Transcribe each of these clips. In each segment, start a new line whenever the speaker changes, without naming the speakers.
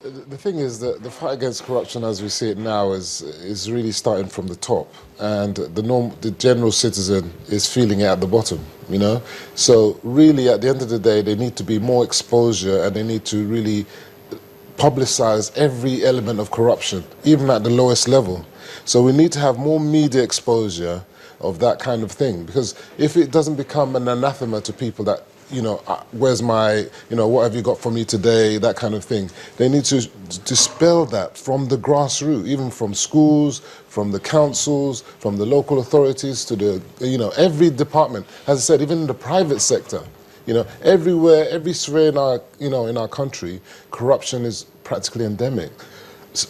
The thing is that the fight against corruption, as we see it now, is really starting from the top, and the general citizen is feeling it at the bottom. You know, so really, at the end of the day, they need to be more exposure, and they need to really publicize every element of corruption, even at the lowest level. So we need to have more media exposure of that kind of thing, because if it doesn't become an anathema to people that, you know, where's my, you know, what have you got for me today, that kind of thing. They need to dispel that from the grassroots, even from schools, from the councils, from the local authorities to the, you know, every department. As I said, even in the private sector, you know, everywhere, every sphere in our, you know, in our country, corruption is practically endemic.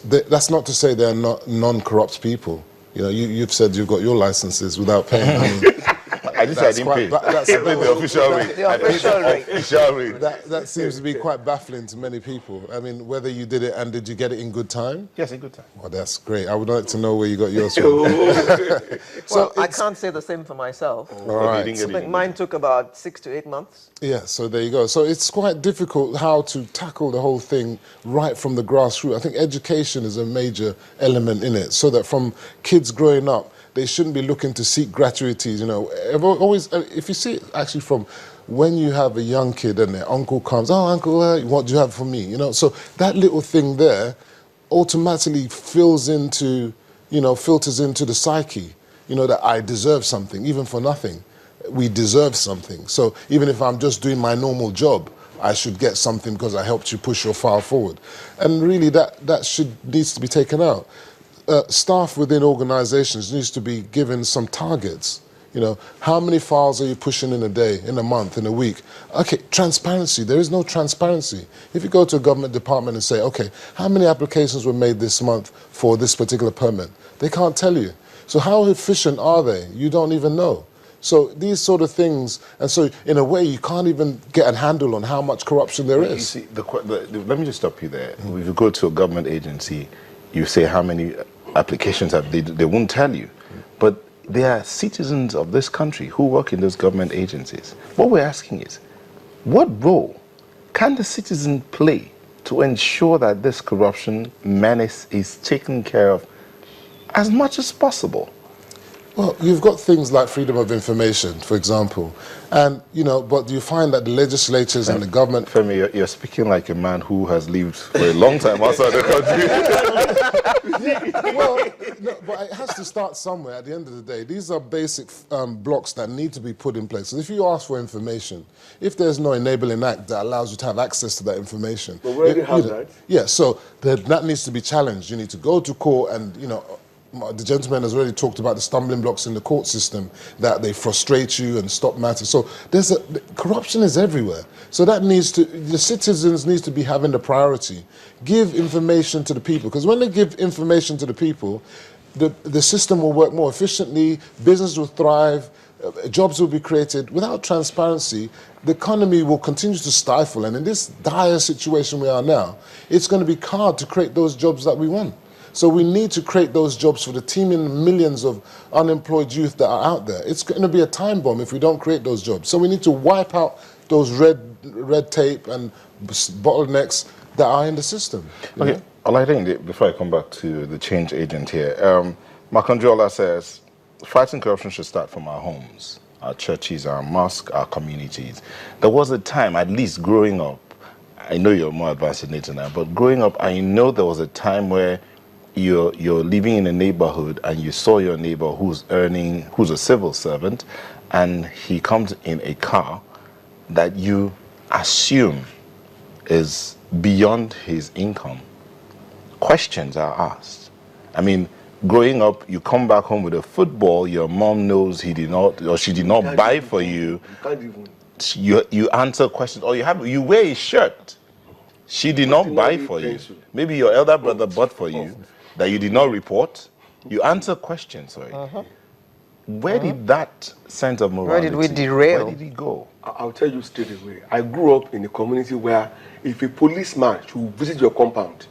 That's not to say they're not non-corrupt people. You know, you've said you've got your licenses without paying. I mean,
I just said I didn't pay. That's the official rate.
The official rate.
That seems to be quite baffling to many people. I mean, whether you did it and did you get it in good time?
Yes, in good time.
Well, that's great. I would like to know where you got yours from.
Well, I can't say the same for myself.
All right.
I think mine took about 6 to 8 months.
Yeah, so there you go. So it's quite difficult how to tackle the whole thing right from the grassroots. I think education is a major element in it, so that from kids growing up, they shouldn't be looking to seek gratuities. You know, always, if you see it actually from when you have a young kid and their uncle comes, oh, uncle, what do you have for me? You know, so that little thing there automatically fills into, you know, filters into the psyche, you know, that I deserve something, even for nothing. We deserve something. So even if I'm just doing my normal job, I should get something because I helped you push your file forward. And really that needs to be taken out. Staff within organizations needs to be given some targets. You know, how many files are you pushing in a day, in a month, in a week? Okay, transparency. There is no transparency. If you go to a government department and say, okay, how many applications were made this month for this particular permit? They can't tell you. So how efficient are they? You don't even know. So these sort of things, and so in a way you can't even get a handle on how much corruption there is.
You see, let me just stop you there. If you go to a government agency, you say how many applications have they won't tell you. But there are citizens of this country who work in those government agencies. What we're asking is, what role can the citizen play to ensure that this corruption menace is taken care of as much as possible?
Well, you've got things like freedom of information, for example, and, you know, but you find that the legislatures and the government...
Femi, you're speaking like a man who has lived for a long time outside the country.
Well, no, but it has to start somewhere at the end of the day. These are basic blocks that need to be put in place. So if you ask for information, if there's no enabling act that allows you to have access to that information...
But we already have that.
Yeah, so that needs to be challenged. You need to go to court and, you know... The gentleman has already talked about the stumbling blocks in the court system, that they frustrate you and stop matters. So corruption is everywhere. So that the citizens need to be having the priority. Give information to the people, because when they give information to the people, the system will work more efficiently, business will thrive, jobs will be created. Without transparency, the economy will continue to stifle, and in this dire situation we are now, it's going to be hard to create those jobs that we want. So we need to create those jobs for the teeming millions of unemployed youth that are out there. It's going to be a time bomb if we don't create those jobs. So we need to wipe out those red tape and bottlenecks that are in the system.
Okay, well, I think before I come back to the change agent here, Makandrola says, fighting corruption should start from our homes, our churches, our mosques, our communities. There was a time, at least growing up, I know you're more advanced in it now, but growing up, I know there was a time where you're living in a neighborhood and you saw your neighbor who's a civil servant, and he comes in a car that you assume is beyond his income. Questions are asked. I mean, growing up, you come back home with a football your mom knows he did not, or she did not buy for you. You answer questions, or you wear a shirt she did not buy for you. Maybe your elder brother bought for you that you did not report. You answer questions, sorry. Where did that sense of morality,
where did we derail?
Where did it go?
I'll tell you straight away. I grew up in a community where if a policeman should visit your compound,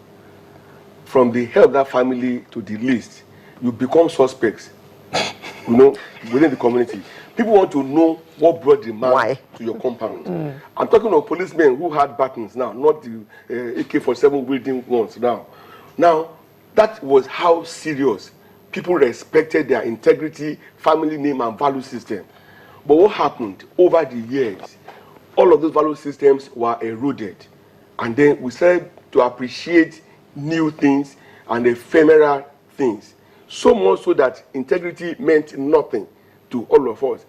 from the head of that family to the least, you become suspects. within the community. People want to know what brought the man
Why?
to your compound. I'm talking of policemen who had batons now, not the AK-47 wielding ones now. Now, that was how serious people respected their integrity, family name, and value system. But what happened over the years, all of those value systems were eroded. And then we started to appreciate new things and ephemeral things. So much so that integrity meant nothing to all of us.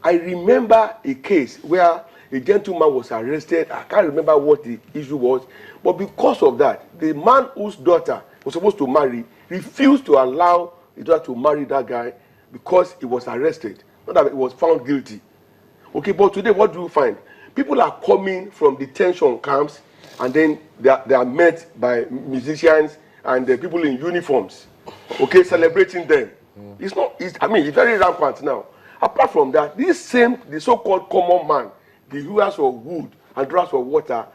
I remember a case where a gentleman was arrested. I can't remember what the issue was. But because of that, the man whose daughter was supposed to marry refused to allow his daughter to marry that guy because he was arrested. Not that he was found guilty. Okay, but today what do you find? People are coming from detention camps and then they are met by musicians and people in uniforms, okay, celebrating them. It's very rampant now. Apart from that, the so-called common man, the users of wood and drawers of water,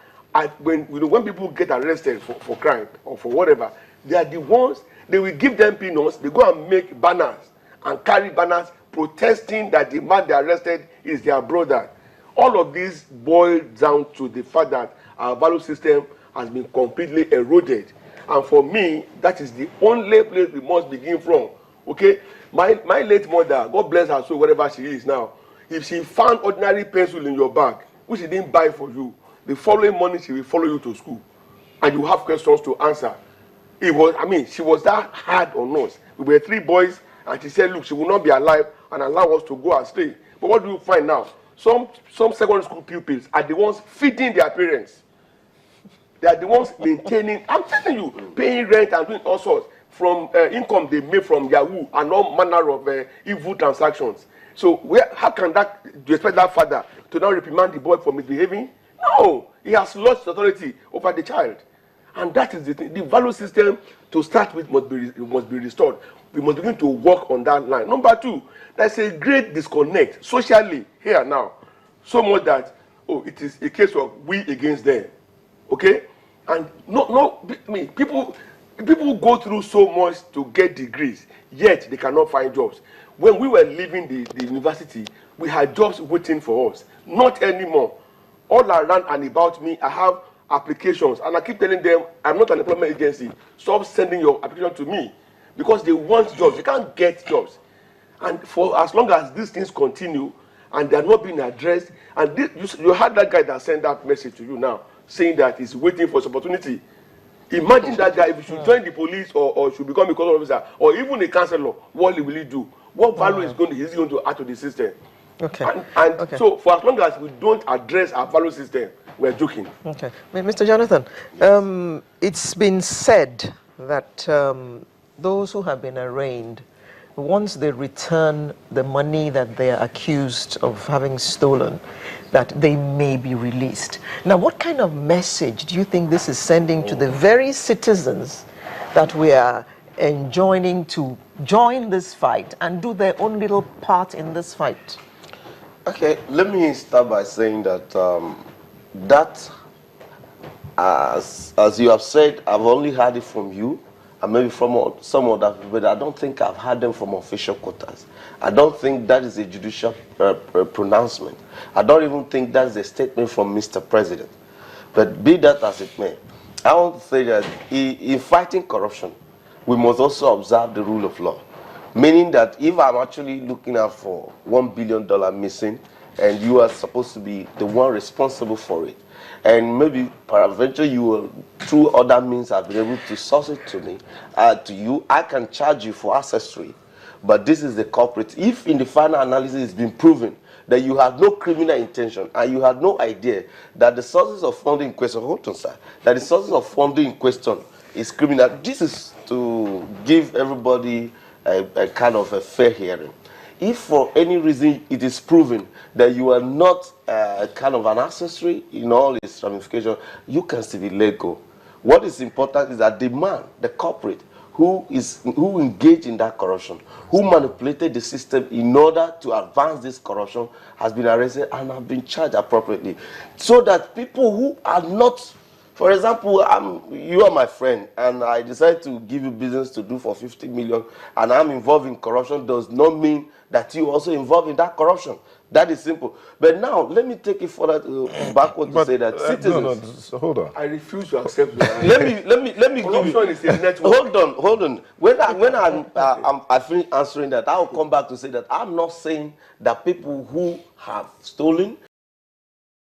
when people get arrested for crime or for whatever, they are the ones, they will give them peanuts, they go and make banners and carry banners protesting that the man they arrested is their brother. All of this boils down to the fact that our value system has been completely eroded. And for me, that is the only place we must begin from. Okay? My late mother, God bless her soul, wherever she is now, if she found ordinary pencil in your bag, which she didn't buy for you, the following morning she will follow you to school. And you have questions to answer. She was that hard on us. We were 3 boys, and she said, look, she will not be alive and allow us to go astray. But what do you find now? Some secondary school pupils are the ones feeding their parents. They are the ones maintaining, I'm telling you, paying rent and doing all sorts from income they make from Yahoo and all manner of evil transactions. So how can do you expect that father to now reprimand the boy for misbehaving? No, he has lost authority over the child. And that is the thing. The value system to start with must be restored. We must begin to work on that line. Number 2, there's a great disconnect socially here now. So much that, it is a case of we against them. Okay? And people go through so much to get degrees, yet they cannot find jobs. When we were leaving the university, we had jobs waiting for us. Not anymore. All around and about me, I have applications, and I keep telling them, I'm not an employment agency. Stop sending your application to me, because they want jobs. They can't get jobs. And for as long as these things continue and they are not being addressed, and you had that guy that sent that message to you now, saying that he's waiting for his opportunity. Imagine that guy, if he should join the police or should become a custom officer or even a counselor, what will he do? What value is he going to add to the system?
Okay.
And so for as long as we don't address our value system, we're joking.
Okay. Mr. Jonathan, it's been said that those who have been arraigned, once they return the money that they are accused of having stolen, that they may be released. Now, what kind of message do you think this is sending to the very citizens that we are enjoining to join this fight and do their own little part in this fight?
Okay, let me start by saying that as you have said, I've only heard it from you and maybe from some other people, but I don't think I've heard them from official quarters. I don't think that is a judicial pronouncement. I don't even think that is a statement from Mr. President. But be that as it may, I want to say that in fighting corruption, we must also observe the rule of law. Meaning that if I'm actually looking out for $1 billion missing, and you are supposed to be the one responsible for it, and maybe peradventure you will, through other means, have been able to source it to me, to you, I can charge you for accessory. But this is the culprit. If in the final analysis it's been proven that you had no criminal intention and you had no idea that the sources of funding in question, that the sources of funding in question is criminal, this is to give everybody a kind of a fair hearing. If for any reason it is proven that you are not kind of an accessory in all its ramifications, you can still be let go. What is important is that the man, the culprit, who engaged in that corruption, who manipulated the system in order to advance this corruption, has been arrested and have been charged appropriately. So that people who are not For example, you are my friend, and I decide to give you business to do for 50 million, and I'm involved in corruption, does not mean that you also involved in that corruption. That is simple. But now, let me take it further backward to say that citizens.
No, so hold on.
I refuse to accept that.
Let me give you.
Corruption is a network.
Hold on. When I finish answering that, I will come back to say that I'm not saying that people who have stolen,